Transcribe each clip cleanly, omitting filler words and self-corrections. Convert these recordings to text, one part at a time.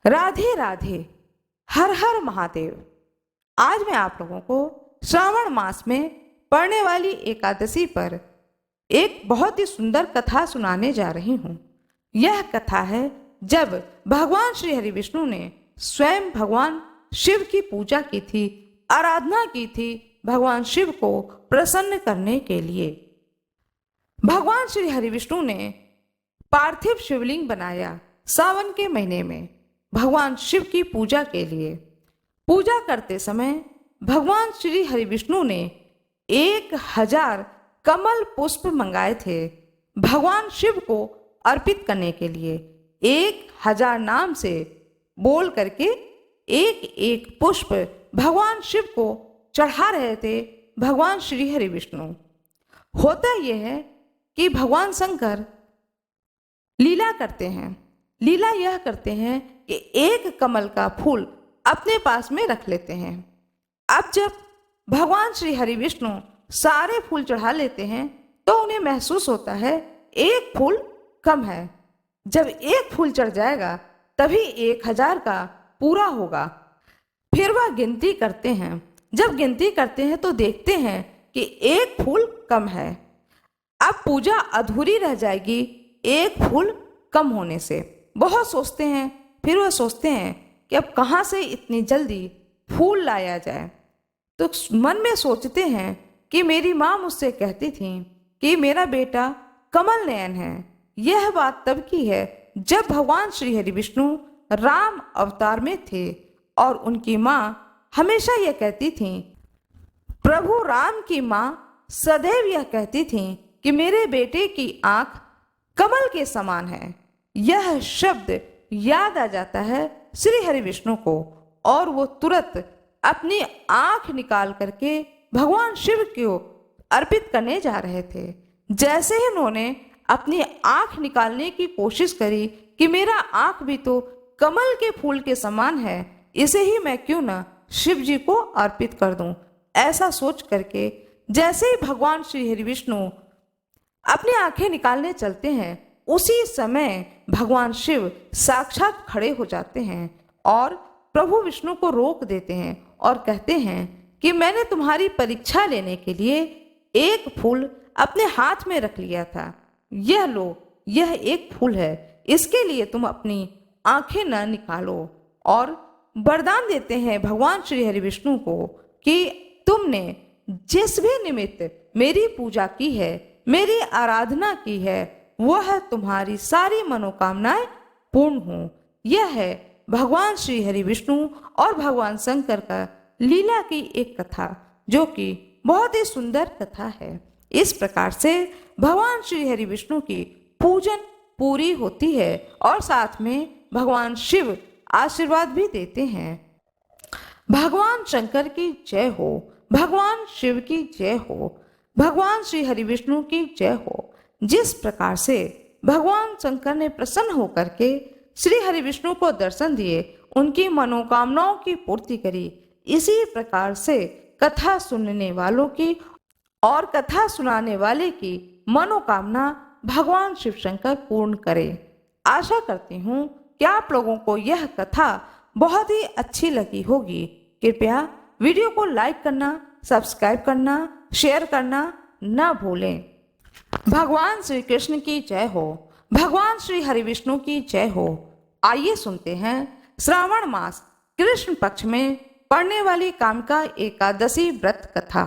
राधे राधे, हर हर महादेव। आज मैं आप लोगों को श्रावण मास में पड़ने वाली एकादशी पर एक बहुत ही सुंदर कथा सुनाने जा रही हूँ। यह कथा है जब भगवान श्री हरि विष्णु ने स्वयं भगवान शिव की पूजा की थी, आराधना की थी भगवान शिव को प्रसन्न करने के लिए। भगवान श्री हरि विष्णु ने पार्थिव शिवलिंग बनाया सावन के महीने में भगवान शिव की पूजा के लिए। पूजा करते समय भगवान श्री हरि विष्णु ने 1000 कमल पुष्प मंगाए थे भगवान शिव को अर्पित करने के लिए। 1000 नाम से बोल करके एक एक पुष्प भगवान शिव को चढ़ा रहे थे भगवान श्री हरि विष्णु। होता यह है कि भगवान शंकर लीला करते हैं। लीला यह करते हैं कि एक कमल का फूल अपने पास में रख लेते हैं। अब जब भगवान श्री हरि विष्णु सारे फूल चढ़ा लेते हैं तो उन्हें महसूस होता है एक फूल कम है। जब एक फूल चढ़ जाएगा तभी 1000 का पूरा होगा। फिर वह गिनती करते हैं। जब गिनती करते हैं तो देखते हैं कि एक फूल कम है। अब पूजा अधूरी रह जाएगी एक फूल कम होने से। बहुत सोचते हैं। फिर वह सोचते हैं कि अब कहाँ से इतनी जल्दी फूल लाया जाए। तो मन में सोचते हैं कि मेरी माँ मुझसे कहती थी कि मेरा बेटा कमल नयन है। यह बात तब की है जब भगवान श्री हरि विष्णु राम अवतार में थे और उनकी माँ हमेशा यह कहती थी, प्रभु राम की माँ सदैव यह कहती थी कि मेरे बेटे की आंख कमल के समान है। यह शब्द याद आ जाता है श्री हरि विष्णु को और वो तुरंत अपनी आंख निकाल करके भगवान शिव को अर्पित करने जा रहे थे। जैसे ही उन्होंने अपनी आंख निकालने की कोशिश करी कि मेरा आंख भी तो कमल के फूल के समान है, इसे ही मैं क्यों ना शिव जी को अर्पित कर दूं। ऐसा सोच करके जैसे ही भगवान श्री हरि विष्णु अपनी आंखें निकालने चलते हैं उसी समय भगवान शिव साक्षात खड़े हो जाते हैं और प्रभु विष्णु को रोक देते हैं और कहते हैं कि मैंने तुम्हारी परीक्षा लेने के लिए एक फूल अपने हाथ में रख लिया था। यह लो, यह एक फूल है, इसके लिए तुम अपनी आंखें न निकालो। और वरदान देते हैं भगवान श्री हरि विष्णु को कि तुमने जिस भी निमित्त मेरी पूजा की है, मेरी आराधना की है, वह तुम्हारी सारी मनोकामनाएं पूर्ण हो। यह है भगवान श्री हरि विष्णु और भगवान शंकर का लीला की एक कथा, जो कि बहुत ही सुंदर कथा है। इस प्रकार से भगवान श्री हरि विष्णु की पूजन पूरी होती है और साथ में भगवान शिव आशीर्वाद भी देते हैं। भगवान शंकर की जय हो, भगवान शिव की जय हो, भगवान श्री हरि विष्णु की जय हो। जिस प्रकार से भगवान शंकर ने प्रसन्न होकर के श्री हरि विष्णु को दर्शन दिए, उनकी मनोकामनाओं की पूर्ति करी, इसी प्रकार से कथा सुनने वालों की और कथा सुनाने वाले की मनोकामना भगवान शिव शंकर पूर्ण करे। आशा करती हूँ कि आप लोगों को यह कथा बहुत ही अच्छी लगी होगी। कृपया वीडियो को लाइक करना, सब्सक्राइब करना, शेयर करना न भूलें। भगवान श्री कृष्ण की जय हो, भगवान श्री हरि विष्णु की जय हो। आइए सुनते हैं श्रावण मास कृष्ण पक्ष में पड़ने वाली कामिका एकादशी व्रत कथा।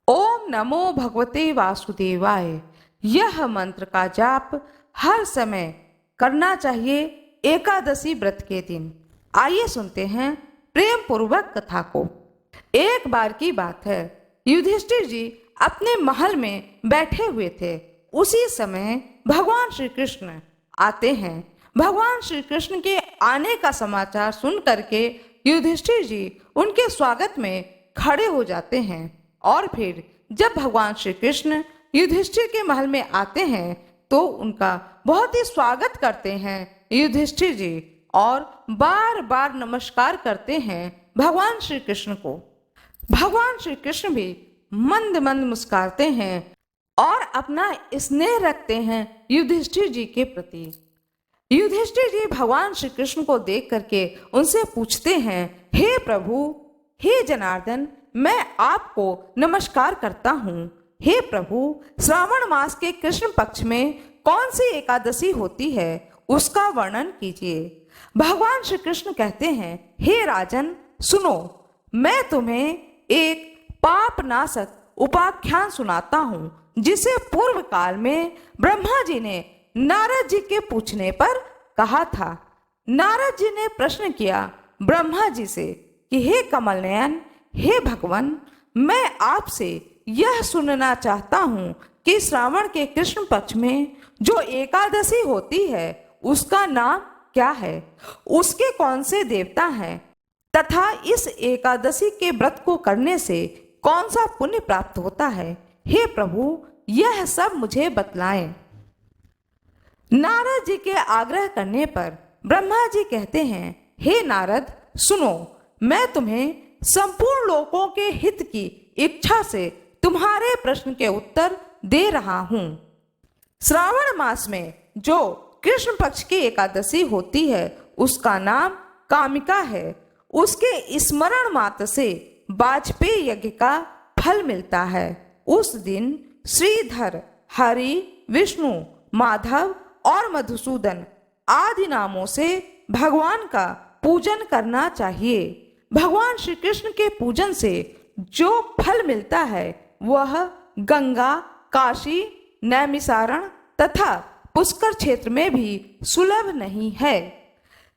ओम नमो भगवते वासुदेवाय। यह मंत्र का जाप हर समय करना चाहिए एकादशी व्रत के दिन। आइए सुनते हैं प्रेम पूर्वक कथा को। एक बार की बात है, युधिष्ठिर जी अपने महल में बैठे हुए थे। उसी समय भगवान श्री कृष्ण आते हैं। भगवान श्री कृष्ण के आने का समाचार सुन करके युधिष्ठिर जी उनके स्वागत में खड़े हो जाते हैं। और फिर जब भगवान श्री कृष्ण युधिष्ठिर के महल में आते हैं तो उनका बहुत ही स्वागत करते हैं युधिष्ठिर जी और बार बार नमस्कार करते हैं भगवान श्री कृष्ण को। भगवान श्री कृष्ण भी मंद मंद मुस्कुराते हैं और अपना स्नेह रखते हैं युधिष्ठिर जी के प्रति। युधिष्ठिर जी भगवान श्री कृष्ण को देख करके उनसे पूछते हैं, हे प्रभु, हे जनार्दन, मैं आपको नमस्कार करता हूँ। हे प्रभु, श्रावण मास के कृष्ण पक्ष में कौन सी एकादशी होती है, उसका वर्णन कीजिए। भगवान श्री कृष्ण कहते हैं, हे राजन, सुनो, मैं तुम्हें एक पाप नाशक उपाख्यान सुनाता हूँ, जिसे पूर्व काल में ब्रह्मा जी ने नारद जी के पूछने पर कहा था। नारद जी ने प्रश्न किया ब्रह्मा जी से कि हे कमल नयन, हे भगवान, मैं आपसे यह सुनना चाहता हूँ कि श्रावण के कृष्ण पक्ष में जो एकादशी होती है उसका नाम क्या है, उसके कौन से देवता हैं, तथा इस एकादशी के व्रत को करने से कौन सा पुण्य प्राप्त होता है। हे प्रभु, यह सब मुझे बतलाएं। नारद जी के आग्रह करने पर ब्रह्मा जी कहते हैं, हे नारद, सुनो, मैं तुम्हें संपूर्ण लोकों के हित की इच्छा से तुम्हारे प्रश्न के उत्तर दे रहा हूँ। श्रावण मास में जो कृष्ण पक्ष की एकादशी होती है उसका नाम कामिका है। उसके स्मरण मात्र से वाजपेय यज्ञ का फल मिलता है। उस दिन श्रीधर, हरि, विष्णु, माधव और मधुसूदन आदि नामों से भगवान का पूजन करना चाहिए। भगवान श्री कृष्ण के पूजन से जो फल मिलता है वह गंगा, काशी, नैमिसारण तथा पुष्कर क्षेत्र में भी सुलभ नहीं है।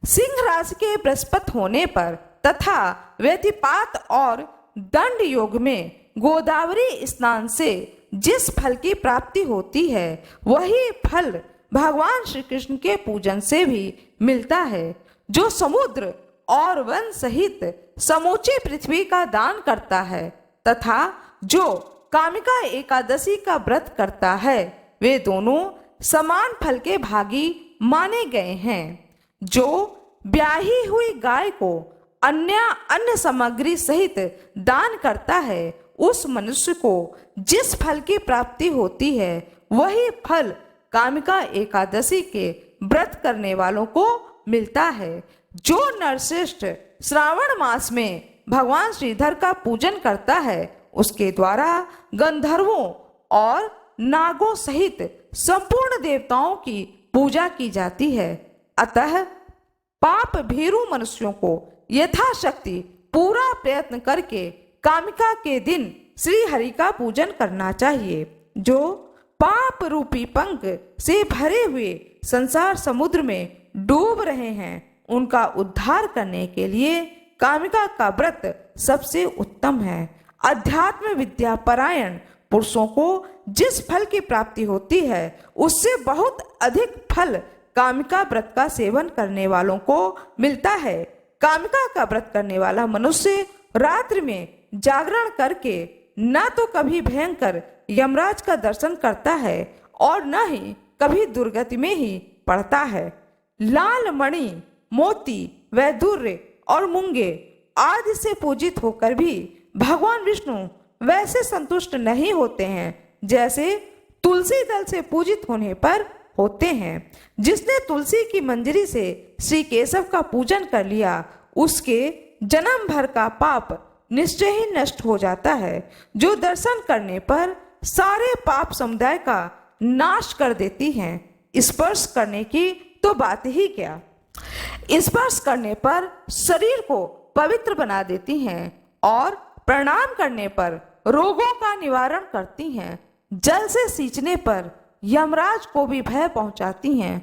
सिंह राशि के बृहस्पति होने पर तथा व्यतिपात और दंड योग में गोदावरी स्नान से जिस फल की प्राप्ति होती है वही फल भगवान श्री कृष्ण के पूजन से भी मिलता है। जो समुद्र और वन सहित समूची पृथ्वी का दान करता है तथा जो कामिका एकादशी का व्रत करता है, वे दोनों समान फल के भागी माने गए हैं। जो ब्याही हुई गाय को अन्य सामग्री सहित दान करता है, उस मनुष्य को जिस फल की प्राप्ति होती है वही फल कामिका एकादशी के व्रत करने वालों को मिलता है। जो नरश्रेष्ठ श्रावण मास में भगवान श्रीधर का पूजन करता है उसके द्वारा गंधर्वों और नागों सहित संपूर्ण देवताओं की पूजा की जाती है। अतः पाप भीरु मनुष्यों को यथाशक्ति पूरा प्रयत्न करके कामिका के दिन श्री हरि का पूजन करना चाहिए। जो पाप रूपी पंख से भरे हुए संसार समुद्र में डूब रहे हैं, उनका उद्धार करने के लिए कामिका का व्रत सबसे उत्तम है। अध्यात्म विद्या परायण पुरुषों को जिस फल की प्राप्ति होती है उससे बहुत अधिक फल कामिका व्रत का सेवन करने वालों को मिलता है। कामिका का व्रत करने वाला मनुष्य रात्रि में जागरण करके न तो कभी भयंकर यमराज का दर्शन करता है और न ही कभी दुर्गति में ही पड़ता है। लाल मणि, मोती, वैदुर्य और मूंगे आदि से पूजित होकर भी भगवान विष्णु वैसे संतुष्ट नहीं होते हैं जैसे तुलसी दल से पूजित होने पर होते हैं। जिसने तुलसी की मंजरी से श्री केशव का पूजन कर लिया उसके जन्म भर का पाप निश्चय ही नष्ट हो जाता है। जो दर्शन करने पर सारे पाप समुदाय का नाश कर देती हैं। स्पर्श करने की तो बात ही क्या, स्पर्श करने पर शरीर को पवित्र बना देती हैं और प्रणाम करने पर रोगों का निवारण करती हैं। जल से सींचने पर यमराज को भी भय पहुंचाती हैं।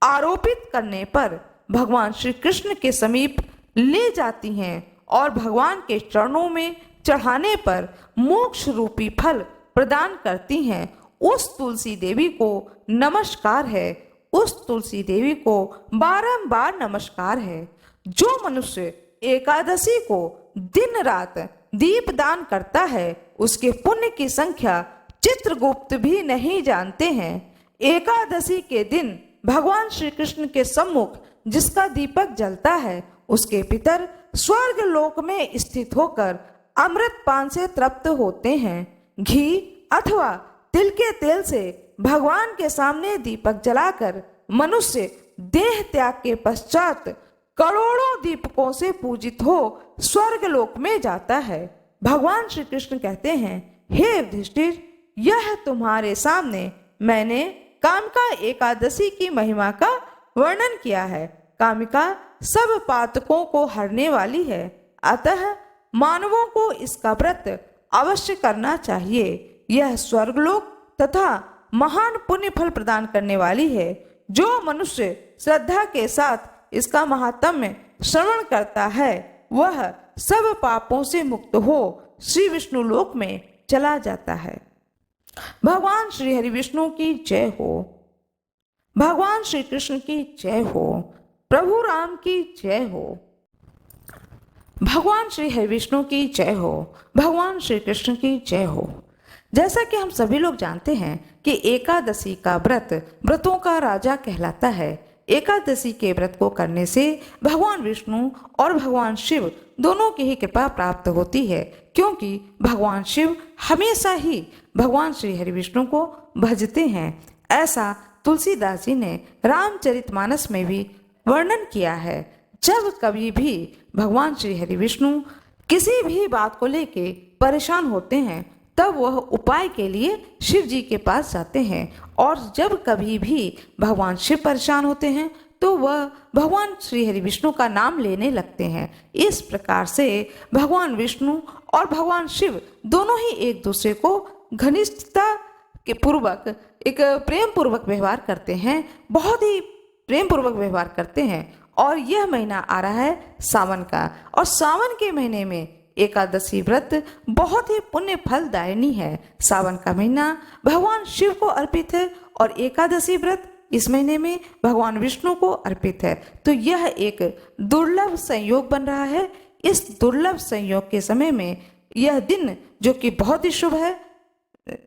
आरोपित करने पर भगवान श्री कृष्ण के समीप ले जाती हैं और भगवान के चरणों में चढ़ाने पर मोक्ष रूपी फल प्रदान करती हैं। उस तुलसी देवी को नमस्कार है, उस तुलसी देवी को बारंबार नमस्कार है। जो मनुष्य एकादशी को दिन रात दीप दान करता है उसके पुण्य की संख्या चित्रगुप्त भी नहीं जानते हैं। एकादशी के दिन भगवान श्री कृष्ण के सम्मुख जिसका दीपक जलता है उसके पितर स्वर्ग लोक में स्थित होकर अमृत पान से तृप्त होते हैं। घी अथवा तिल के तेल से भगवान के सामने दीपक जलाकर मनुष्य देह त्याग के पश्चात करोड़ों दीपकों से पूजित हो स्वर्ग लोक में जाता है। भगवान श्री कृष्ण कहते हैं, हे युधिष्ठिर, यह तुम्हारे सामने मैंने कामिका एकादशी की महिमा का वर्णन किया है। कामिका सब पातकों को हरने वाली है, अतः मानवों को इसका व्रत अवश्य करना चाहिए। यह स्वर्गलोक तथा महान पुण्य फल प्रदान करने वाली है। जो मनुष्य श्रद्धा के साथ इसका महात्म्य श्रवण करता है वह सब पापों से मुक्त हो श्री विष्णु लोक में चला जाता है। भगवान श्री हरि विष्णु की जय हो। भगवान श्री कृष्ण की जय हो। प्रभु राम की जय हो। भगवान श्री हरि विष्णु की जय हो। भगवान श्री कृष्ण की जय हो। जैसा कि हम सभी लोग जानते हैं कि एकादशी का व्रत व्रतों का राजा कहलाता है। एकादशी के व्रत को करने से भगवान विष्णु और भगवान शिव दोनों की ही कृपा प्राप्त होती है, क्योंकि भगवान शिव हमेशा ही भगवान श्री हरि विष्णु को भजते हैं। ऐसा तुलसीदास जी ने रामचरितमानस में भी वर्णन किया है। जब कभी भी भगवान श्री हरि विष्णु किसी भी बात को लेके परेशान होते हैं तब वह उपाय के लिए शिव जी के पास जाते हैं, और जब कभी भी भगवान शिव परेशान होते हैं तो वह भगवान श्री हरि विष्णु का नाम लेने लगते हैं। इस प्रकार से भगवान विष्णु और भगवान शिव दोनों ही एक दूसरे को घनिष्ठता के पूर्वक एक प्रेम पूर्वक व्यवहार करते हैं, बहुत ही प्रेम पूर्वक व्यवहार करते हैं। और यह महीना आ रहा है सावन का, और सावन के महीने में एकादशी व्रत बहुत ही पुण्य फलदायिनी है। सावन का महीना भगवान शिव को अर्पित है और एकादशी व्रत इस महीने में भगवान विष्णु को अर्पित है। तो यह एक दुर्लभ संयोग बन रहा है। इस दुर्लभ संयोग के समय में यह दिन जो कि बहुत ही शुभ है,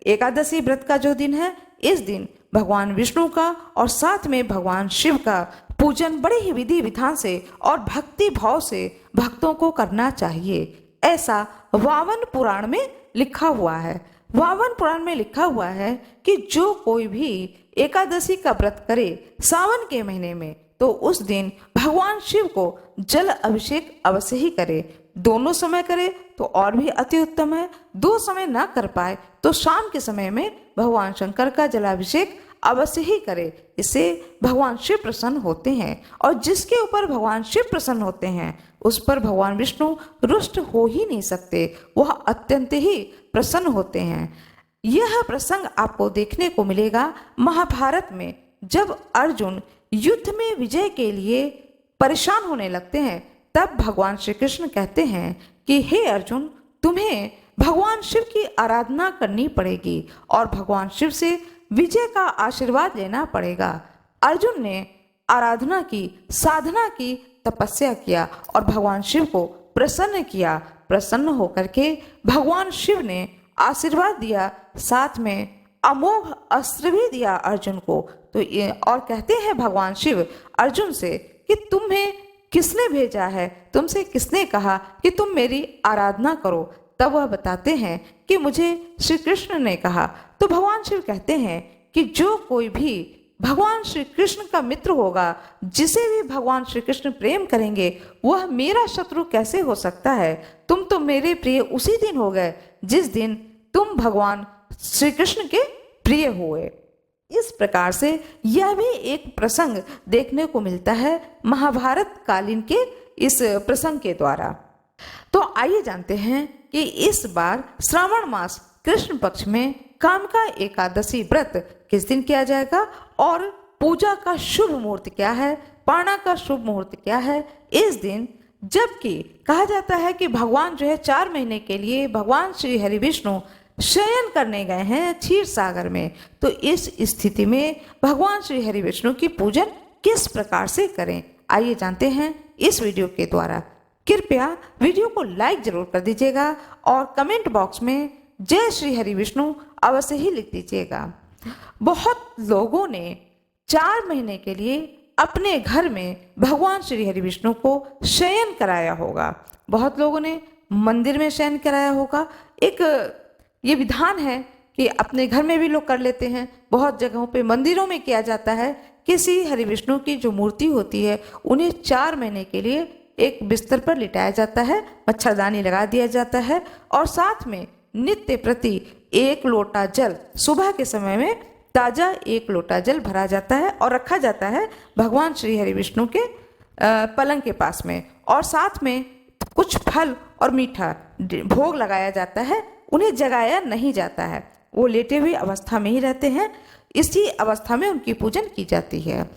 एकादशी व्रत का जो दिन है, इस दिन भगवान विष्णु का और साथ में भगवान शिव का पूजन बड़े ही विधि विधान से और भक्ति भाव से भक्तों को करना चाहिए। ऐसा वावन पुराण में लिखा हुआ है। वावन पुराण में लिखा हुआ है कि जो कोई भी एकादशी का व्रत करे सावन के महीने में तो उस दिन भगवान शिव को जल अभिषेक अवश्य ही करे। दोनों समय करे तो और भी अति उत्तम है। दो समय ना कर पाए तो शाम के समय में भगवान शंकर का जलाभिषेक अवश्य ही करे। इससे भगवान शिव प्रसन्न होते हैं, और जिसके ऊपर भगवान शिव प्रसन्न होते हैं उस पर भगवान विष्णु रुष्ट हो ही नहीं सकते, वह अत्यंत ही प्रसन्न होते हैं। यह प्रसंग आपको देखने को मिलेगा महाभारत में, जब अर्जुन युद्ध में विजय के लिए परेशान होने लगते हैं तब भगवान श्री कृष्ण कहते हैं कि हे अर्जुन, तुम्हें भगवान शिव की आराधना करनी पड़ेगी और भगवान शिव से विजय का आशीर्वाद लेना पड़ेगा। अर्जुन ने आराधना की, साधना की, तपस्या किया और भगवान शिव को प्रसन्न किया। प्रसन्न होकर के भगवान शिव ने आशीर्वाद दिया, साथ में अमोघ अस्त्र भी दिया अर्जुन को। तो ये और कहते हैं भगवान शिव अर्जुन से कि तुम्हें किसने भेजा है, तुमसे किसने कहा कि तुम मेरी आराधना करो। तब वह बताते हैं कि मुझे श्री कृष्ण ने कहा। तो भगवान शिव कहते हैं कि जो कोई भी भगवान श्री कृष्ण का मित्र होगा, जिसे भी भगवान श्री कृष्ण प्रेम करेंगे, वह मेरा शत्रु कैसे हो सकता है। तुम तो मेरे प्रिय उसी दिन हो गए जिस दिन तुम भगवान श्री कृष्ण के प्रिय हुए। इस प्रकार से यह भी एक प्रसंग देखने को मिलता है महाभारत कालीन के इस प्रसंग के द्वारा। तो आइए जानते हैं कि इस बार श्रावण मास कृष्ण पक्ष में कामिका एकादशी व्रत किस दिन किया जाएगा और पूजा का शुभ मुहूर्त क्या है, पारणा का शुभ मुहूर्त क्या है इस दिन। जबकि कहा जाता है कि भगवान जो है 4 महीने के लिए भगवान श्री हरि विष्णु शयन करने गए हैं क्षीर सागर में। तो इस स्थिति में भगवान श्री हरि विष्णु की पूजन किस प्रकार से करें, आइए जानते हैं इस वीडियो के द्वारा। कृपया वीडियो को लाइक जरूर कर दीजिएगा और कमेंट बॉक्स में जय श्री हरि विष्णु अवश्य ही लिख दीजिएगा। बहुत लोगों ने 4 महीने के लिए अपने घर में भगवान श्री हरि विष्णु को शयन कराया होगा। बहुत लोगों ने मंदिर में शयन कराया होगा। एक ये विधान है कि अपने घर में भी लोग कर लेते हैं, बहुत जगहों पे मंदिरों में किया जाता है कि श्री हरि विष्णु की जो मूर्ति होती है उन्हें 4 महीने के लिए एक बिस्तर पर लिटाया जाता है, मच्छरदानी लगा दिया जाता है और साथ में नित्य प्रति 1 लोटा जल, सुबह के समय में ताजा 1 लोटा जल भरा जाता है और रखा जाता है भगवान श्री हरि विष्णु के पलंग के पास में, और साथ में कुछ फल और मीठा भोग लगाया जाता है। उन्हें जगाया नहीं जाता है, वो लेटे हुए अवस्था में ही रहते हैं। इसी अवस्था में उनकी पूजन की जाती है।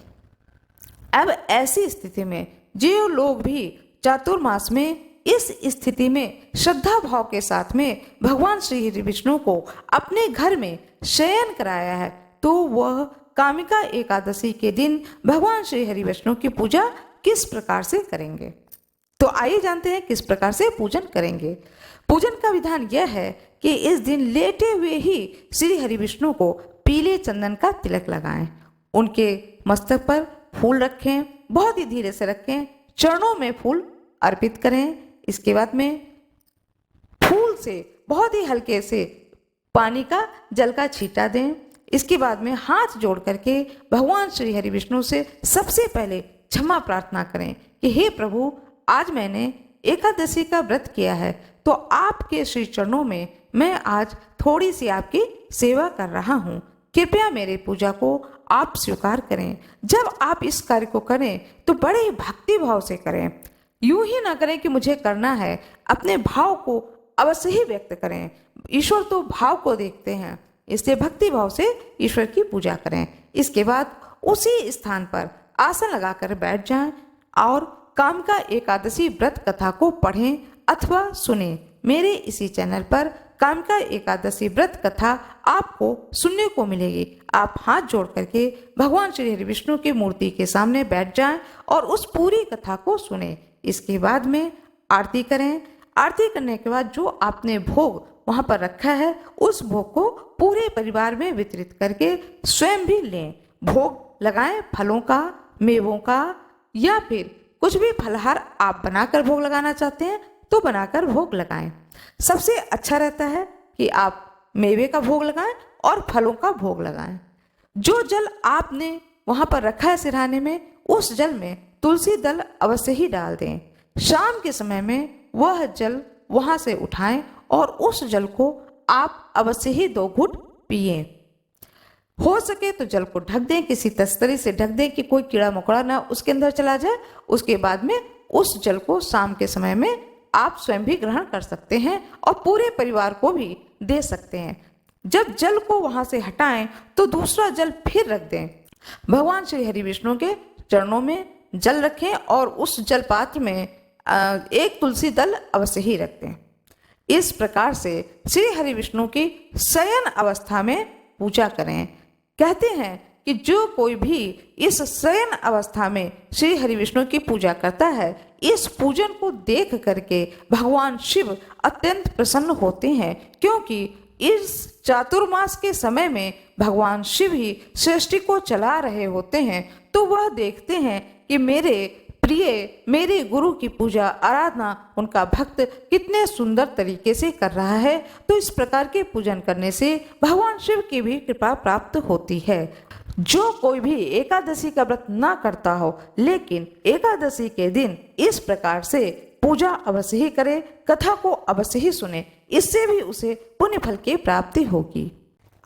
अब ऐसी स्थिति में जो लोग भी चातुर्मास में इस स्थिति में श्रद्धा भाव के साथ में भगवान श्री हरि विष्णु को अपने घर में शयन कराया है, तो वह कामिका एकादशी के दिन भगवान श्री हरि विष्णु की पूजा किस प्रकार से करेंगे। तो आइए जानते हैं किस प्रकार से पूजन करेंगे। पूजन का विधान यह है कि इस दिन लेटे हुए ही श्री हरि विष्णु को पीले चंदन का तिलक लगाएं, उनके मस्तक पर फूल रखें, बहुत ही धीरे से रखें, चरणों में फूल अर्पित करें। इसके बाद में फूल से बहुत ही हल्के से पानी का जल का छींटा दें। इसके बाद में हाथ जोड़ करके भगवान श्री हरि विष्णु से सबसे पहले क्षमा प्रार्थना करें कि हे प्रभु, आज मैंने एकादशी का व्रत किया है, तो आपके श्री चरणों में मैं आज थोड़ी सी आपकी सेवा कर रहा हूँ, कृपया मेरे पूजा को आप स्वीकार करें। जब आप इस कार्य को करें तो बड़े ही भक्ति भाव से करें, यूं ही ना करें कि मुझे करना है, अपने भाव को अवश्य ही व्यक्त करें। ईश्वर तो भाव को देखते हैं, इसलिए भक्ति भाव से ईश्वर की पूजा करें। इसके बाद उसी स्थान पर आसन लगाकर बैठ जाएं और कामिका एकादशी व्रत कथा को पढ़ें अथवा सुनें। मेरे इसी चैनल पर कामिका एकादशी व्रत कथा आपको सुनने को मिलेगी। आप हाथ जोड़ करके भगवान श्री हरि विष्णु की मूर्ति के सामने बैठ जाएं और उस पूरी कथा को सुनें। इसके बाद में आरती करें। आरती करने के बाद जो आपने भोग वहां पर रखा है उस भोग को पूरे परिवार में वितरित करके स्वयं भी लें। भोग लगाएं, फलों का, मेवों का, या फिर कुछ भी फलहार आप बनाकर भोग लगाना चाहते हैं तो बनाकर भोग लगाएं। सबसे अच्छा रहता है कि आप मेवे का भोग लगाएं और फलों का भोग लगाएं। जो जल आपने वहां पर रखा है सिरहाने में, उस जल में तुलसी दल अवश्य ही डाल दें। शाम के समय में वह जल वहां से उठाएं और उस जल को आप अवश्य ही 2 घूंट पिए। हो सके तो जल को ढक दें, किसी तस्तरी से ढक दें कि कोई कीड़ा मकोड़ा ना उसके अंदर चला जाए। उसके बाद में उस जल को शाम के समय में आप स्वयं भी ग्रहण कर सकते हैं और पूरे परिवार को भी दे सकते हैं। जब जल को वहां से हटाएं तो दूसरा जल फिर रख दें। भगवान श्री हरि विष्णु के चरणों में जल रखें और उस जल पात्र में 1 तुलसी दल अवश्य ही रख दें। इस प्रकार से श्री हरि विष्णु की शयन अवस्था में पूजा करें। कहते हैं कि जो कोई भी इस शयन अवस्था में श्री हरि विष्णु की पूजा करता है, इस पूजन को देख करके भगवान शिव अत्यंत प्रसन्न होते हैं, क्योंकि इस चातुर्मास के समय में भगवान शिव ही सृष्टि को चला रहे होते हैं। तो वह देखते हैं कि मेरे गुरु की पूजा आराधना उनका भक्त कितने सुंदर तरीके से कर रहा है। तो इस प्रकार के पूजन करने से भगवान शिव की भी कृपा प्राप्त होती है। जो कोई भी एकादशी का व्रत ना करता हो, लेकिन एकादशी के दिन इस प्रकार से पूजा अवश्य ही करे, कथा को अवश्य ही सुने, इससे भी उसे पुण्य फल की प्राप्ति होगी।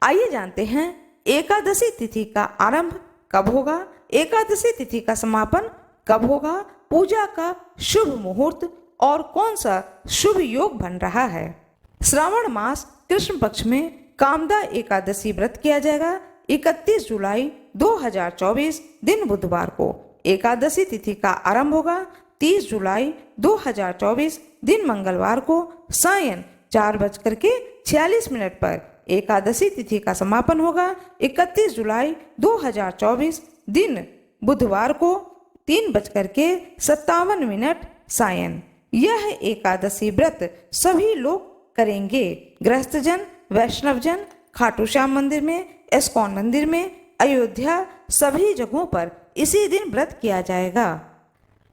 आइए जानते हैं एकादशी तिथि का आरंभ कब होगा, एकादशी तिथि का समापन कब होगा, पूजा का शुभ मुहूर्त और कौन सा शुभ योग बन रहा है। श्रावण मास कृष्ण पक्ष में कामदा एकादशी व्रत किया जाएगा 31 जुलाई 2024 दिन बुधवार को। एकादशी तिथि का आरंभ होगा 30 जुलाई 2024 दिन मंगलवार को सायं 4:46 पर। एकादशी तिथि का समापन होगा 31 जुलाई 2024 दिन बुधवार को 3:57 सायं। यह एकादशी व्रत सभी लोग करेंगे। गृहस्थजन, वैष्णवजन, खाटू श्याम मंदिर में, इस्कॉन मंदिर में, अयोध्या, सभी जगहों पर इसी दिन व्रत किया जाएगा।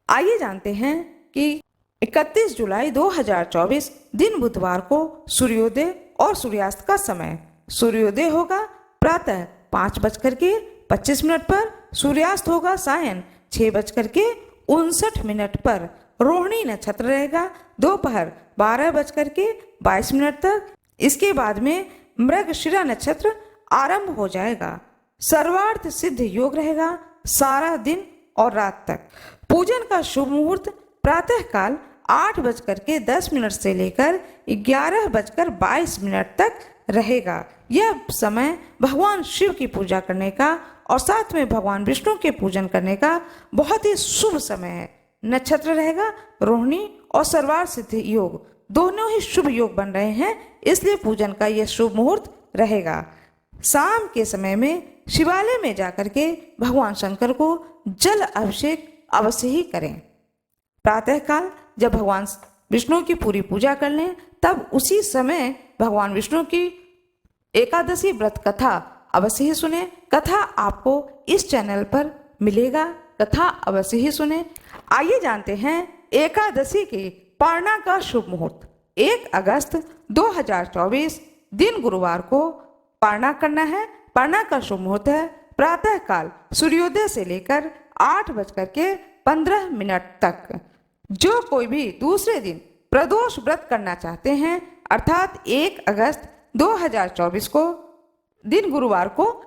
आइए जानते हैं कि 31 जुलाई 2024 दिन बुधवार को सूर्योदय और सूर्यास्त का समय। सूर्योदय होगा प्रातः 5:46 25 पर, सूर्यास्त होगा सायं 6:59 पर। रोहिणी नक्षत्र रहेगा दोपहर 12:22 तक। इसके बाद में मृगशिरा नक्षत्र आरंभ हो जाएगा। सर्वार्थ सिद्ध योग रहेगा सारा दिन और रात तक। पूजन का शुभ मुहूर्त प्रातः काल 8:10 से लेकर 11:22 तक रहेगा। यह समय भगवान शिव की पूजा करने का और साथ में भगवान विष्णु के पूजन करने का बहुत ही शुभ समय है। नक्षत्र रहेगा रोहिणी और सर्वार्थ सिद्ध योग, दोनों ही शुभ योग बन रहे हैं, इसलिए पूजन का यह शुभ मुहूर्त रहेगा। शाम के समय में शिवालय में जाकर के भगवान शंकर को जल अभिषेक अवश्य ही करें। प्रातः काल जब भगवान विष्णु की पूरी पूजा कर लें, तब उसी समय भगवान विष्णु की एकादशी व्रत कथा अवश्य ही सुने। कथा आपको इस चैनल पर मिलेगा, कथा अवश्य ही सुने। आइए जानते हैं एकादशी के पारणा का शुभ मुहूर्त। 1 अगस्त 2024 दिन गुरुवार को पारणा करना है। पारणा का शुभ मुहूर्त है प्रातः काल सूर्योदय से लेकर 8:15 तक। जो कोई भी दूसरे दिन प्रदोष व्रत करना चाहते हैं, अर्थात 1 अगस्त 2024 को दिन गुरुवार को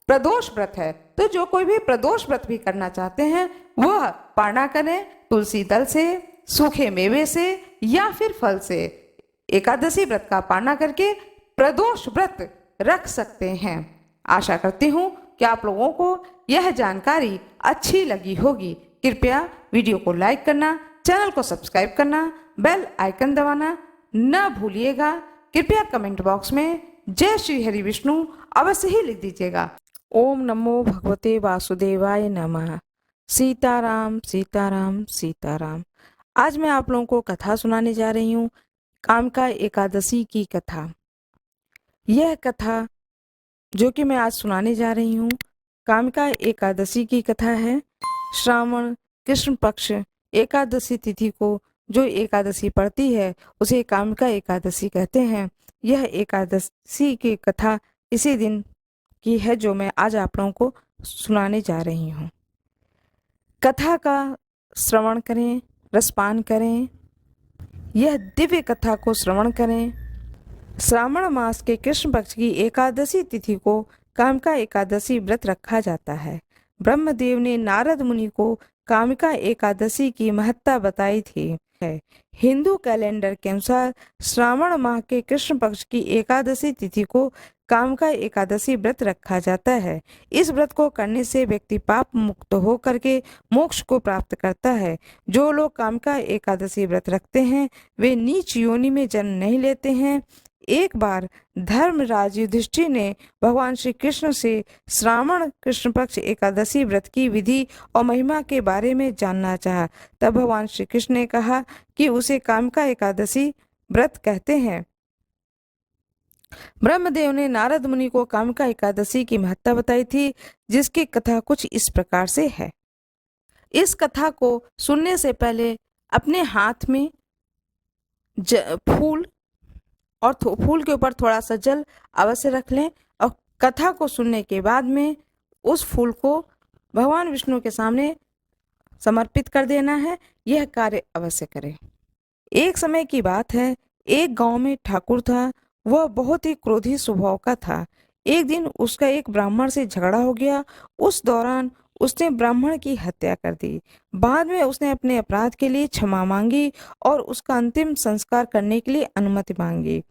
प्रदोष व्रत है, तो जो कोई भी प्रदोष व्रत भी करना चाहते हैं वह पारणा करें तुलसी दल से, सूखे मेवे से या फिर फल से। एकादशी व्रत का पारणा करके प्रदोष व्रत रख सकते हैं। आशा करती हूँ कि आप लोगों को यह जानकारी अच्छी लगी होगी। कृपया वीडियो को लाइक करना, चैनल को सब्सक्राइब करना, बेल आइकन दबाना न भूलिएगा। कृपया कमेंट बॉक्स में जय श्री हरि विष्णु अवश्य ही लिख दीजिएगा। ओम नमो भगवते वासुदेवाय नमः। सीताराम सीताराम सीताराम। आज मैं आप लोगों को कथा सुनाने जा रही हूँ, कामिका एकादशी की कथा। यह कथा जो कि मैं आज सुनाने जा रही हूँ, कामिका एकादशी की कथा है। श्रावण कृष्ण पक्ष एकादशी तिथि को जो एकादशी पड़ती है उसे कामिका एकादशी कहते हैं। यह एकादशी की कथा इसी दिन की है जो मैं आज आप लोगों को सुनाने जा रही हूँ। कथा का श्रवण करें, रसपान करें, यह दिव्य कथा को श्रवण करें। श्रावण मास के कृष्ण पक्ष की एकादशी तिथि को कामिका एकादशी व्रत रखा जाता है। ब्रह्मदेव ने नारद मुनि को कामिका एकादशी की महत्ता बताई थी। हिंदू कैलेंडर के अनुसार श्रावण माह के कृष्ण पक्ष की एकादशी तिथि को कामिका एकादशी व्रत रखा जाता है। इस व्रत को करने से व्यक्ति पाप मुक्त हो करके मोक्ष को प्राप्त करता है। जो लोग कामिका एकादशी व्रत रखते हैं वे नीच योनि में जन्म नहीं लेते हैं। एक बार धर्मराज युधिष्ठिर ने भगवान श्री कृष्ण से श्रावण कृष्ण पक्ष एकादशी व्रत की विधि और महिमा के बारे में जानना चाहा। तब भगवान श्री कृष्ण ने कहा कि उसे कामिका एकादशी व्रत कहते हैं। ब्रह्मदेव ने नारद मुनि को कामिका एकादशी की महत्ता बताई थी, जिसकी कथा कुछ इस प्रकार से है। इस कथा को सुनने से पहले अपने हाथ में फूल और फूल के ऊपर थोड़ा सा जल अवश्य रख लें और कथा को सुनने के बाद में उस फूल को भगवान विष्णु के सामने समर्पित कर देना है। यह कार्य अवश्य करें। एक समय की बात है, एक गांव में ठाकुर था। वह बहुत ही क्रोधी स्वभाव का था। एक दिन उसका एक ब्राह्मण से झगड़ा हो गया। उस दौरान उसने ब्राह्मण की हत्या कर दी। बाद में उसने अपने अपराध के लिए क्षमा मांगी और उसका अंतिम संस्कार करने के लिए अनुमति मांगी।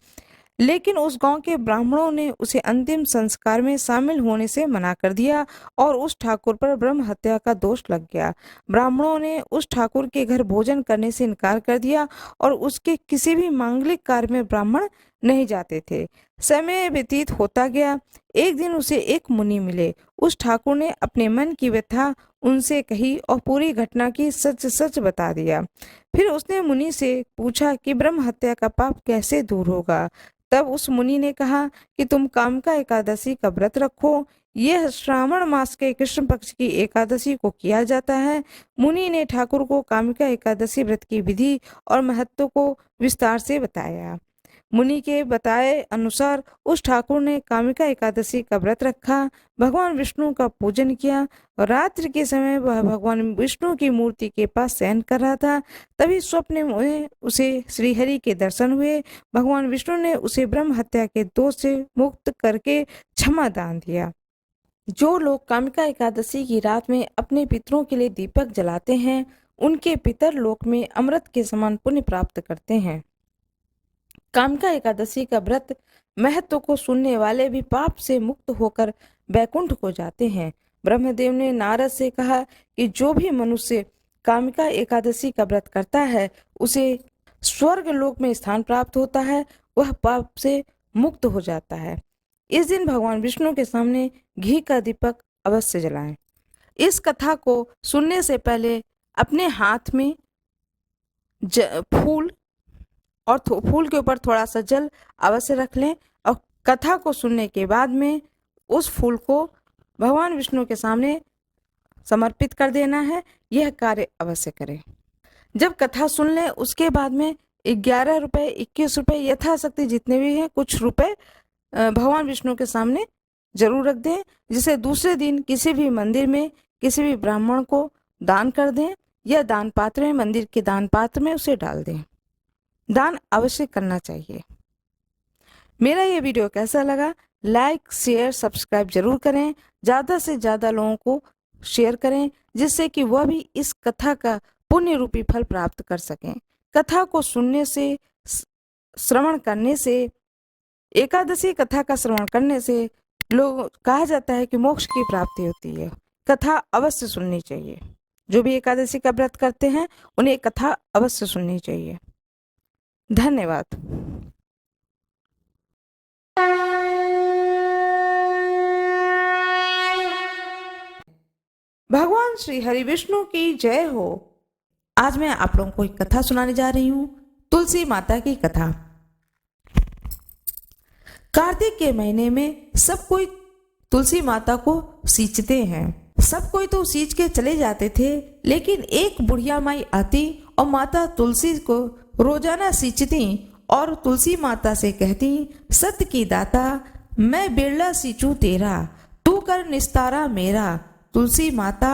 लेकिन उस गांव के ब्राह्मणों ने उसे अंतिम संस्कार में शामिल होने से मना कर दिया और उस ठाकुर पर ब्रह्म हत्या का दोष लग गया। ब्राह्मणों ने उस ठाकुर के घर भोजन करने से इनकार कर दिया और उसके किसी भी मांगलिक कार्य में ब्राह्मण नहीं जाते थे। समय व्यतीत होता गया। एक दिन उसे एक मुनि मिले। उस ठाकुर ने अपने मन की व्यथा उनसे कही और पूरी घटना की सच सच बता दिया। फिर उसने मुनि से पूछा कि ब्रह्म हत्या का पाप कैसे दूर होगा। तब उस मुनि ने कहा कि तुम कामिका एकादशी का व्रत रखो। यह श्रावण मास के कृष्ण पक्ष की एकादशी को किया जाता है। मुनि ने ठाकुर को कामिका एकादशी व्रत की विधि और महत्व को विस्तार से बताया। मुनि के बताए अनुसार उस ठाकुर ने कामिका एकादशी का व्रत रखा, भगवान विष्णु का पूजन किया और रात्रि के समय वह भगवान विष्णु की मूर्ति के पास शयन कर रहा था। तभी स्वप्न में उसे श्रीहरि के दर्शन हुए। भगवान विष्णु ने उसे ब्रह्म हत्या के दोष से मुक्त करके क्षमा दान दिया। जो लोग कामिका एकादशी की रात में अपने पितरों के लिए दीपक जलाते हैं, उनके पितर लोक में अमृत के समान पुण्य प्राप्त करते हैं। कामिका एकादशी का व्रत महत्व को सुनने वाले भी पाप से मुक्त होकर वैकुंठ को जाते हैं। ब्रह्मदेव ने नारद से कहा कि जो भी मनुष्य कामिका एकादशी का व्रत करता है उसे स्वर्ग लोक में स्थान प्राप्त होता है, वह पाप से मुक्त हो जाता है। इस दिन भगवान विष्णु के सामने घी का दीपक अवश्य जलाएं। इस कथा को सुनने से पहले अपने हाथ में फूल और फूल के ऊपर थोड़ा सा जल अवश्य रख लें और कथा को सुनने के बाद में उस फूल को भगवान विष्णु के सामने समर्पित कर देना है। यह कार्य अवश्य करें। जब कथा सुन लें उसके बाद में 11 रुपए 21 रुपए यथाशक्ति जितने भी हैं कुछ रुपए भगवान विष्णु के सामने जरूर रख दें, जिसे दूसरे दिन किसी भी मंदिर में किसी भी ब्राह्मण को दान कर दें या दान पात्र में मंदिर के दान पात्र में उसे डाल दें। दान अवश्य करना चाहिए। मेरा ये वीडियो कैसा लगा, लाइक शेयर सब्सक्राइब जरूर करें। ज़्यादा से ज़्यादा लोगों को शेयर करें जिससे कि वह भी इस कथा का पुण्य रूपी फल प्राप्त कर सकें। कथा को सुनने से, श्रवण करने से, एकादशी कथा का श्रवण करने से लोग कहा जाता है कि मोक्ष की प्राप्ति होती है। कथा अवश्य सुननी चाहिए। जो भी एकादशी का व्रत करते हैं उन्हें कथा अवश्य सुननी चाहिए। धन्यवाद। भगवान श्री हरि विष्णु की जय हो। आज मैं आप लोगों को एक कथा सुनाने जा रही हूँ, तुलसी माता की कथा। कार्तिक के महीने में सब कोई तुलसी माता को सींचते हैं। सब कोई तो सींच के चले जाते थे, लेकिन एक बुढ़िया माई आती और माता तुलसी को रोजाना सींचती और तुलसी माता से कहती, सत्य की दाता मैं बिरला सींचू तेरा, तू कर निस्तारा मेरा। तुलसी माता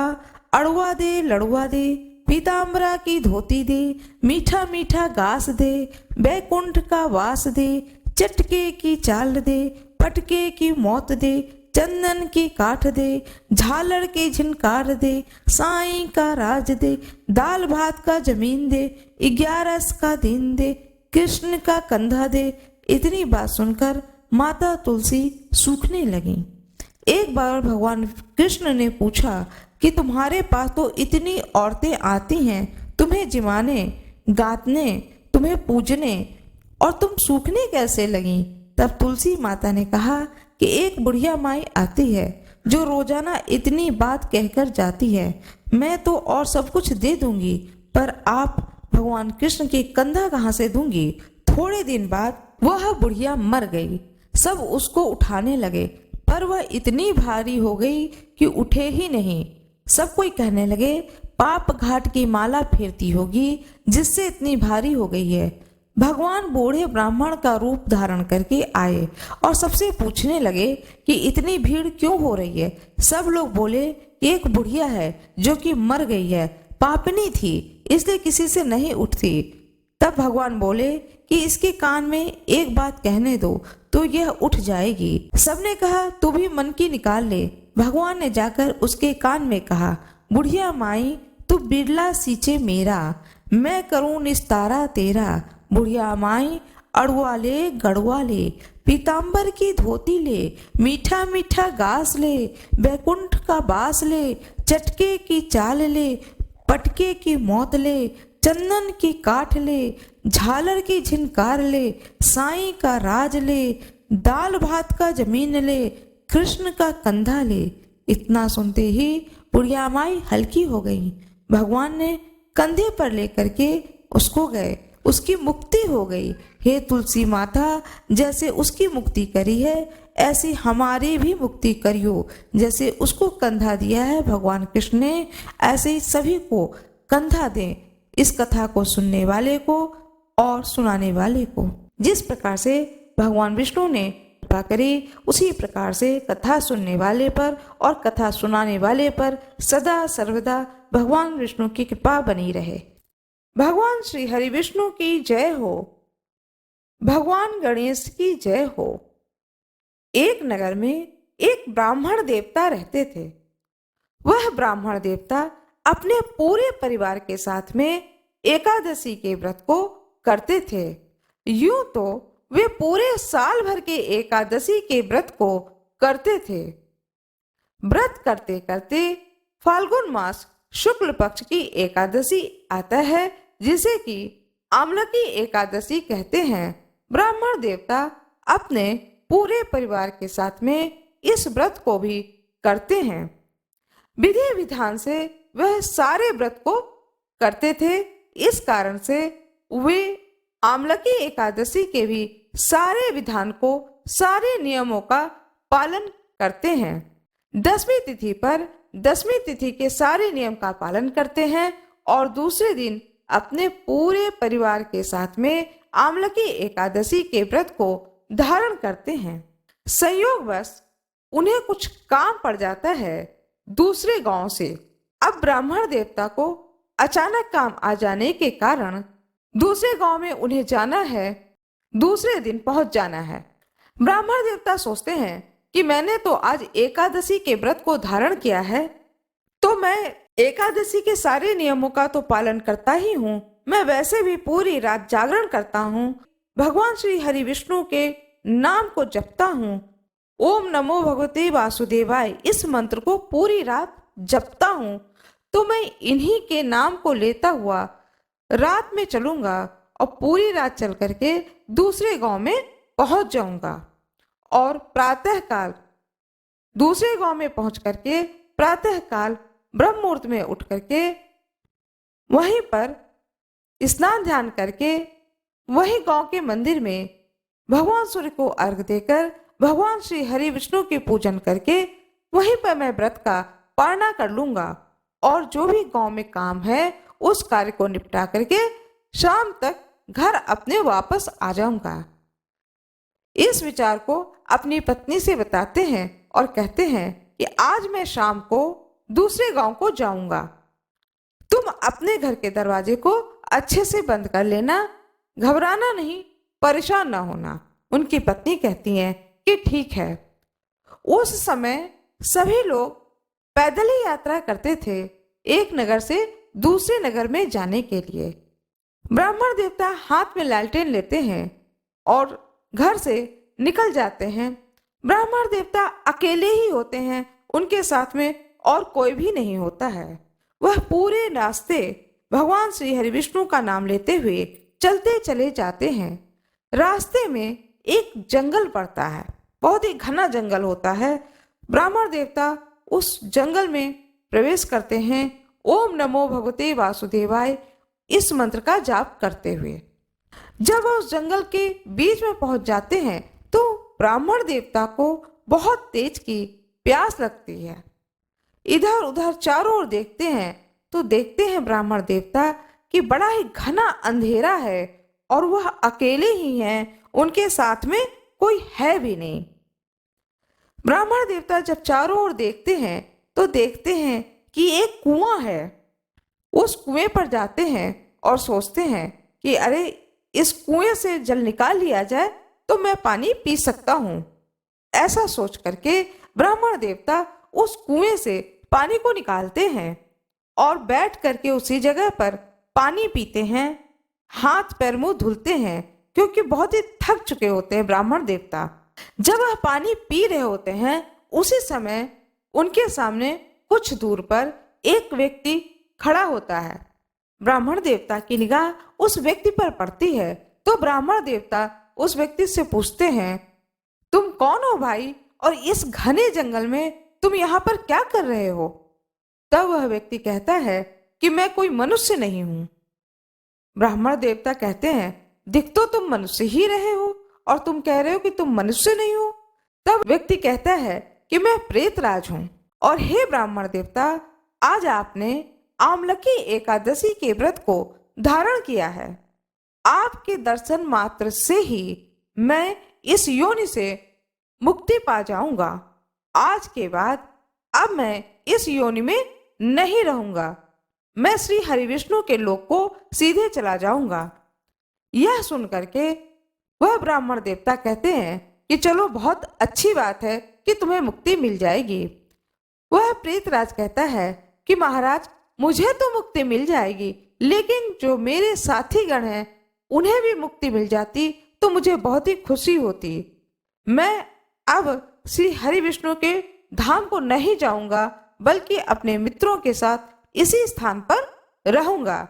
अड़ुआ दे लड़ुआ दे, पीताम्बरा की धोती दे, मीठा मीठा घास दे, बैकुंठ का वास दे, चटके की चाल दे, पटके की मौत दे, चंदन की काठ दे, झालर की झिनकार दे, साईं का राज दे, दाल भात का जमीन दे, 11 का दिन दे, कृष्ण का कंधा दे। इतनी बात सुनकर माता तुलसी सूखने लगी। एक बार भगवान कृष्ण ने पूछा कि तुम्हारे पास तो इतनी औरतें आती हैं तुम्हें जिमाने, गातने, तुम्हें पूजने, और तुम सूखने कैसे लगी? तब तुलसी माता ने कहा कि एक बुढ़िया माई आती है जो रोजाना इतनी बात कहकर जाती है। मैं तो और सब कुछ दे दूंगी, पर आप भगवान कृष्ण के कंधा कहाँ से दूंगी? थोड़े दिन बाद वह बुढ़िया मर गई। सब उसको उठाने लगे, पर वह इतनी भारी हो गई कि उठे ही नहीं। सब कोई कहने लगे पाप घाट की माला फेरती होगी जिससे इतनी भारी हो गई है। भगवान बूढ़े ब्राह्मण का रूप धारण करके आए और सबसे पूछने लगे कि इतनी भीड़ क्यों हो रही है। सब लोग बोले एक बुढ़िया है जो कि मर गई है, पापनी थी इसलिए किसी से नहीं उठती। तब भगवान बोले कि इसके कान में एक बात कहने दो तो यह उठ जाएगी। सबने कहा तू भी मन की निकाल ले। भगवान ने जाकर उसके कान में कहा, बुढ़िया माई तू बिरला सींचे मेरा, मैं करूं निस्तारा तेरा। बुढ़िया माई अड़ुआ ले गड़ुआ ले, पीताम्बर की धोती ले, मीठा मीठा घास ले, बैकुंठ का बास ले, चटके की चाल ले, पटके की मौत ले, चंदन की काठ ले, झालर की झिनकार ले, साईं का राज ले, दाल भात का जमीन ले, कृष्ण का कंधा ले। इतना सुनते ही बुढ़िया माई हल्की हो गई। भगवान ने कंधे पर लेकर के उसको गए, उसकी मुक्ति हो गई। हे तुलसी माता, जैसे उसकी मुक्ति करी है ऐसी हमारी भी मुक्ति करियो। जैसे उसको कंधा दिया है भगवान कृष्ण ने, ऐसे ही सभी को कंधा दें, इस कथा को सुनने वाले को और सुनाने वाले को। जिस प्रकार से भगवान विष्णु ने कृपा करी, उसी प्रकार से कथा सुनने वाले पर और कथा सुनाने वाले पर सदा सर्वदा भगवान विष्णु की कृपा बनी रहे। भगवान श्री हरि विष्णु की जय हो। भगवान गणेश की जय हो। एक नगर में एक ब्राह्मण देवता रहते थे। वह ब्राह्मण देवता अपने पूरे परिवार के साथ में एकादशी के व्रत को करते थे। यूं तो वे पूरे साल भर के एकादशी के व्रत को करते थे। व्रत करते करते फाल्गुन मास शुक्ल पक्ष की एकादशी आता है, जिसे कि आमलकी एकादशी कहते हैं। ब्राह्मण देवता अपने पूरे परिवार के साथ में इस व्रत को भी करते हैं। विधि विधान से वह सारे व्रत को करते थे। इस कारण से वे आमलकी एकादशी के भी सारे विधान को, सारे नियमों का पालन करते हैं। दसवीं तिथि पर दसवीं तिथि के सारे नियम का पालन करते हैं और दूसरे दिन अपने पूरे परिवार के साथ में आमलकी एकादशी के व्रत को धारण करते हैं। संयोगवश उन्हें कुछ काम पड़ जाता है दूसरे गांव से। अब ब्राह्मण देवता को अचानक काम आ जाने के कारण दूसरे गांव में उन्हें जाना है, दूसरे दिन पहुंच जाना है। ब्राह्मण देवता सोचते हैं कि मैंने तो आज एकादशी के व्रत को धारण किया है, तो मैं एकादशी के सारे नियमों का तो पालन करता ही हूँ। मैं वैसे भी पूरी रात जागरण करता हूँ, भगवान श्री हरि विष्णु के नाम को जपता हूँ। ओम नमो भगवते वासुदेवाय इस मंत्र को पूरी रात जपता हूँ। तो मैं इन्हीं के नाम को लेता हुआ रात में चलूंगा और पूरी रात चल करके दूसरे गांव में पहुंच जाऊंगा और प्रातः काल दूसरे गांव में पहुंच करके प्रातः काल ब्रह्म मुहूर्त में उठ करके वहीं पर स्नान ध्यान करके वही गांव के मंदिर में भगवान सूर्य को अर्घ देकर भगवान श्री हरि विष्णु की पूजन करके वहीं पर मैं व्रत का पालना कर लूंगा और जो भी गांव में काम है उस कार्य को निपटा करके शाम तक घर अपने वापस आ जाऊंगा। इस विचार को अपनी पत्नी से बताते हैं और कहते हैं कि आज मैं शाम को दूसरे गांव को जाऊंगा। तुम अपने घर के दरवाजे को अच्छे से बंद कर लेना, घबराना नहीं, परेशान ना होना। उनकी पत्नी कहती हैं कि ठीक है। उस समय सभी लोग पैदल ही यात्रा करते थे एक नगर से दूसरे नगर में जाने के लिए। ब्राह्मण देवता हाथ में लालटेन लेते हैं और घर से निकल जाते हैं। ब्राह्मण देवता अकेले ही होते हैं, उनके साथ में और कोई भी नहीं होता है। वह पूरे रास्ते भगवान श्री हरि विष्णु का नाम लेते हुए चलते चले जाते हैं। रास्ते में एक जंगल पड़ता है, बहुत ही घना जंगल होता है। ब्राह्मण देवता उस जंगल में प्रवेश करते हैं, ओम नमो भगवते वासुदेवाय इस मंत्र का जाप करते हुए। जब वह उस जंगल के बीच में पहुंच जाते हैं तो ब्राह्मण देवता को बहुत तेज की प्यास लगती है। इधर उधर चारों ओर देखते हैं तो देखते हैं ब्राह्मण देवता कि बड़ा ही घना अंधेरा है और वह अकेले ही हैं, उनके साथ में कोई है भी नहीं। ब्राह्मण देवता जब चारों ओर देखते हैं तो देखते हैं कि एक कुआं है। उस कुएं पर जाते हैं और सोचते हैं कि अरे इस कुएं से जल निकाल लिया जाए तो मैं पानी पी सकता हूँ। ऐसा सोच करके ब्राह्मण देवता उस कुएं से पानी को निकालते हैं और बैठ करके उसी जगह पर पानी पीते हैं, हाथ पैर मुंह धुलते हैं, क्योंकि बहुत ही थक चुके होते हैं ब्राह्मण देवता। जब वह पानी पी रहे होते हैं उसी समय उनके सामने कुछ दूर पर एक व्यक्ति खड़ा होता है। ब्राह्मण देवता की निगाह उस व्यक्ति पर पड़ती है तो ब्राह्मण देवता उस व्यक्ति से पूछते हैं, तुम कौन हो भाई, और इस घने जंगल में तुम यहाँ पर क्या कर रहे हो? तब वह व्यक्ति कहता है कि मैं कोई मनुष्य नहीं हूं। ब्राह्मण देवता कहते हैं, दिख तो तुम मनुष्य ही रहे हो और तुम कह रहे हो कि तुम मनुष्य नहीं हो। तब व्यक्ति कहता है कि मैं प्रेतराज हूं और हे ब्राह्मण देवता, आज आपने आमलकी एकादशी के व्रत को धारण किया है। आपके दर्शन मात्र से ही मैं इस योनि से मुक्ति पा जाऊंगा। आज के बाद अब मैं इस योनि में नहीं रहूंगा। मैं श्री हरि विष्णु के लोक को सीधे चला जाऊंगा। यह सुन करके वह ब्राह्मण देवता कहते हैं कि चलो, बहुत अच्छी बात है कि तुम्हें मुक्ति मिल जाएगी। वह प्रेतराज कहता है कि महाराज, मुझे तो मुक्ति मिल जाएगी, लेकिन जो मेरे साथी गण हैं उन्हें भी मुक्ति मिल जाती तो मुझे बहुत ही खुशी होती। मैं अब श्री हरि विष्णु के धाम को नहीं जाऊंगा, बल्कि अपने मित्रों के साथ इसी स्थान पर रहूंगा।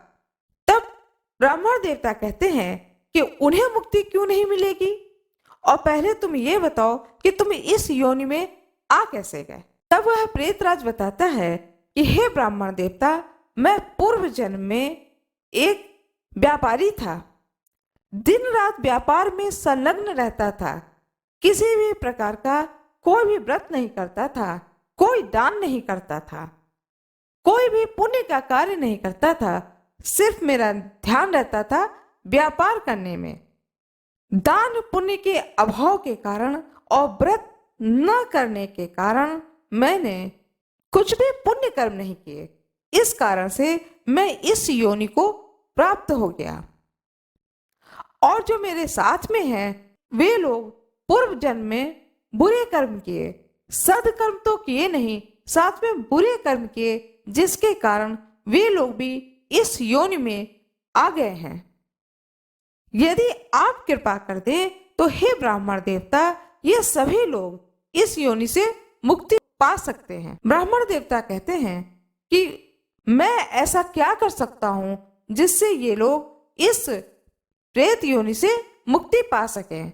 तब ब्राह्मण देवता कहते हैं कि उन्हें मुक्ति क्यों नहीं मिलेगी, और पहले तुम ये बताओ कि तुम इस योनि में आ कैसे गए। तब वह प्रेतराज बताता है कि हे ब्राह्मण देवता, मैं पूर्व जन्म में एक व्यापारी था। दिन रात व्यापार में संलग्न रहता था। किसी भी प्रकार का कोई भी व्रत नहीं करता था, कोई दान नहीं करता था, कोई भी पुण्य का कार्य नहीं करता था। सिर्फ मेरा ध्यान रहता था व्यापार करने में। दान पुण्य के अभाव के कारण और व्रत न करने के कारण मैंने कुछ भी पुण्य कर्म नहीं किए। इस कारण से मैं इस योनि को प्राप्त हो गया। और जो मेरे साथ में हैं वे लोग पूर्व जन्म में बुरे कर्म किए, सदकर्म तो किए नहीं, साथ में बुरे कर्म किए, जिसके कारण वे लोग भी इस योनि में आ गए हैं। यदि आप कृपा कर दें तो हे ब्राह्मण देवता, ये सभी लोग इस योनि से मुक्ति पा सकते हैं। ब्राह्मण देवता कहते हैं कि मैं ऐसा क्या कर सकता हूं जिससे ये लोग इस प्रेत योनि से मुक्ति पा सकें।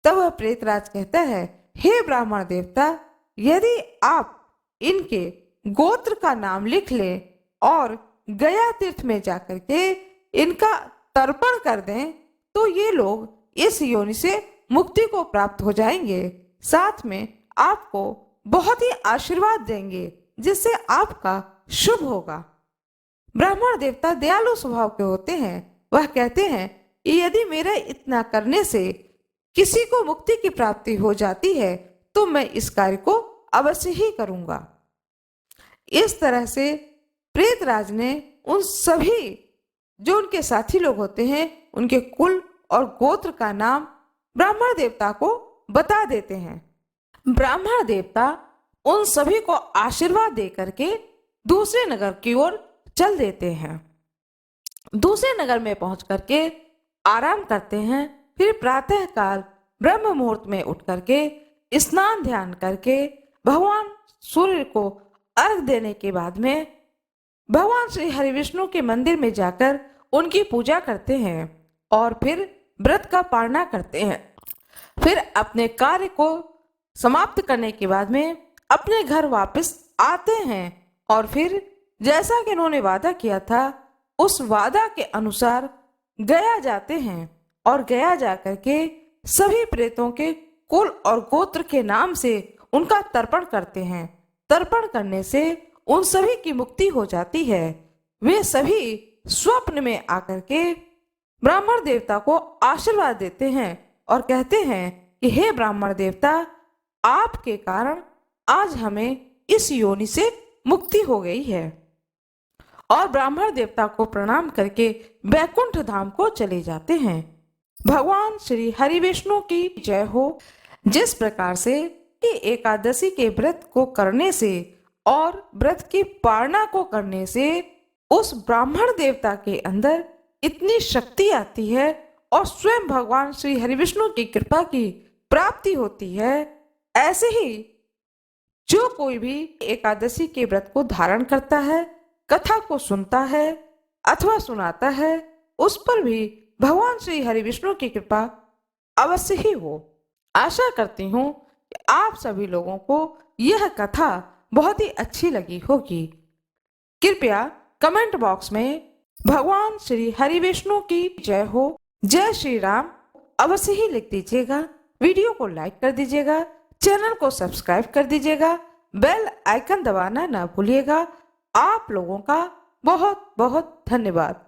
तब वह प्रेतराज कहता है, हे ब्राह्मण देवता, यदि आप इनके गोत्र का नाम लिख लें और गया तीर्थ में जाकर के इनका तर्पण कर दें तो ये लोग इस योनि से मुक्ति को प्राप्त हो जाएंगे। साथ में आपको बहुत ही आशीर्वाद देंगे, जिससे आपका शुभ होगा। ब्राह्मण देवता दयालु स्वभाव के होते हैं। वह कहते हैं कि यदि मेरे इतना करने से किसी को मुक्ति की प्राप्ति हो जाती है तो मैं इस कार्य को अवश्य ही करूंगा। इस तरह से प्रेतराज ने उन सभी जो उनके साथी लोग होते हैं उनके कुल और गोत्र का नाम ब्राह्मण देवता को बता देते हैं। ब्राह्मण देवता उन सभी को आशीर्वाद दे करके दूसरे नगर की ओर चल देते हैं। दूसरे नगर में पहुंच करके आराम करते हैं। फिर प्रातः काल ब्रह्म मुहूर्त में उठ करके स्नान ध्यान करके भगवान सूर्य को अर्घ देने के बाद में भगवान श्री हरि विष्णु के मंदिर में जाकर उनकी पूजा करते हैं और फिर व्रत का पालना करते हैं। फिर अपने कार्य को समाप्त करने के बाद में अपने घर वापस आते हैं और फिर जैसा कि उन्होंने वादा किया था उस वादा के अनुसार गया जाते हैं और गया जाकर के सभी प्रेतों के कुल और गोत्र के नाम से उनका तर्पण करते हैं। तर्पण करने से उन सभी की मुक्ति हो जाती है। वे सभी स्वप्न में आकर के ब्राह्मण देवता को आशीर्वाद देते हैं और कहते हैं कि हे ब्राह्मण देवता, आपके कारण आज हमें इस योनि से मुक्ति हो गई है। और ब्राह्मण देवता को प्रणाम करके वैकुंठ धाम को चले जाते हैं। भगवान श्री हरि विष्णु की जय हो। जिस प्रकार से कि एकादशी के व्रत को करने से और व्रत की पालना को करने से उस ब्राह्मण देवता के अंदर इतनी शक्ति आती है और स्वयं भगवान श्री हरि विष्णु की कृपा की प्राप्ति होती है, ऐसे ही जो कोई भी एकादशी के व्रत को धारण करता है, कथा को सुनता है अथवा सुनाता है, उस पर भी भगवान श्री हरि विष्णु की कृपा अवश्य ही हो। आशा करती हूँ कि आप सभी लोगों को यह कथा बहुत ही अच्छी लगी होगी। कृपया कमेंट बॉक्स में भगवान श्री हरि विष्णु की जय हो, जय श्री राम अवश्य ही लिख दीजिएगा। वीडियो को लाइक कर दीजिएगा, चैनल को सब्सक्राइब कर दीजिएगा, बेल आइकन दबाना ना भूलिएगा। आप लोगों का बहुत बहुत धन्यवाद।